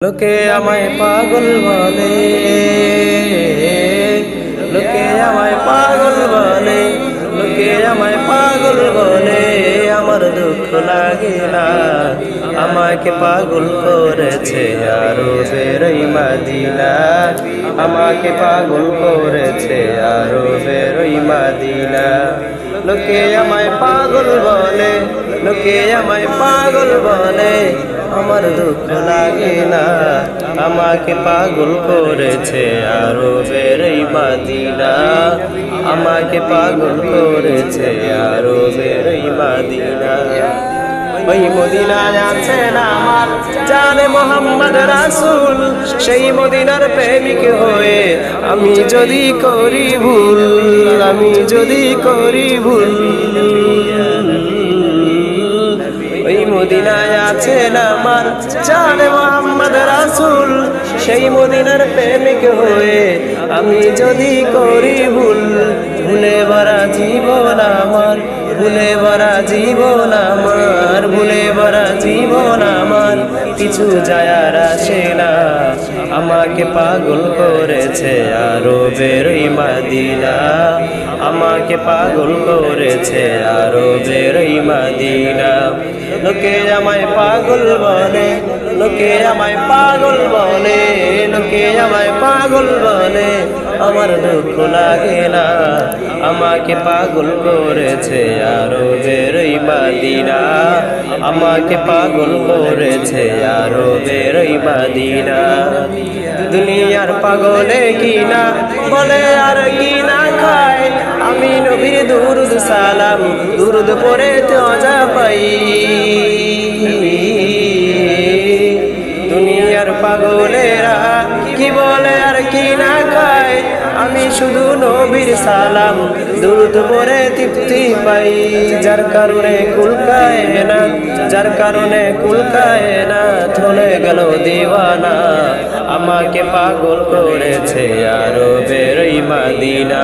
লোকে আমায় পাগল বলে, লোকে আমায় পাগল বলে, লোকে আমায় পাগল বলে। আমার দুঃখ লাগে না, আমাকে পাগল করেছে আরো বেরোই মদিনা। আমাকে পাগল করেছে আরো বেরোই মদিনা। লোকে আমায় পাগল বলে, লোকে আমায় পাগল বলে। আমার দুঃখ লাগে না, আমাকে পাগল করেছে আরো বেরোই মদিনা। আমাকে পাগল করেছে আরো বেরোই মদিনা। ওই মদিনায় আছেন আমার জানে মোহাম্মদ রাসূল, সেই মদিনার প্রেমিক হয়ে আমি যদি করি ভুল, আমি যদি করি ভুল। ওই মদিনায় আছেন আমার জানে মোহাম্মদ রাসূল, সেই মদিনার প্রেমিক হয়ে আমি যদি করি ভুল। ভুলে ভরা জীবন আমার, ভুলে ভরা জীবন আমার, ভুলে ভরা জীবন আমার, কিছু যায় আর আসে না। আমাকে পাগল করেছে আরো বেরোই মদিনা। আমাকে পাগল করেছে আরো বেরোই মদিনা। লোকে আমায় পাগল বলে, লোকে আমায় পাগল বলে, লোকে আমায় পাগল বলে। আমার দুঃখ লাগে না, আমাকে পাগল করেছে আরো বেরোই মদিনা। আমাকে পাগল করেছে আরো বেরোই মদিনা। দুনিয়ার পাগলে কিনা বলে আর কিনা খায়, আমি নবীর দুরুদ সালাম দুরুদ পড়ে মজা পাই। দুনিয়ার পাগলেরা কি বলে আর কি না খায়, আমি শুধু নবীর সালাম দুরুদ পড়ে তৃপ্তি পাই। যার কারণে কুলকায় না, যার কারণে কুলকায় না, চলে গেল দিওয়ানা। আমাকে পাগল করেছে আরো বেরোই মদিনা।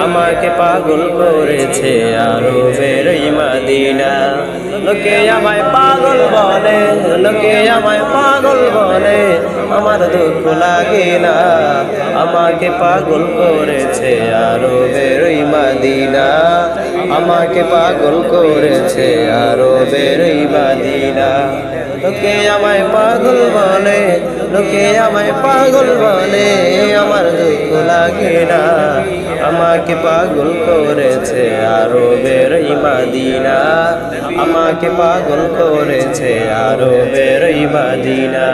আমাকে পাগল করেছে আরো বেরোই মদিনা। লোকে আমায় পাগল বলে, লোকে আমায় পাগল বলে। আমার দুঃখ লাগে না, আমাকে পাগল করেছে আরো বেরোই মদিনা। আমাকে পাগল করেছে আরো বেরোই মদিনা। লোকে আমায় পাগল বলে, লোকে আমায় পাগল বলে। আমার দুঃখ লাগে না, আমাকে পাগল করেছে আরো বেরোই মদিনা। আমাকে পাগল করেছে আরো বেরোই মদিনা।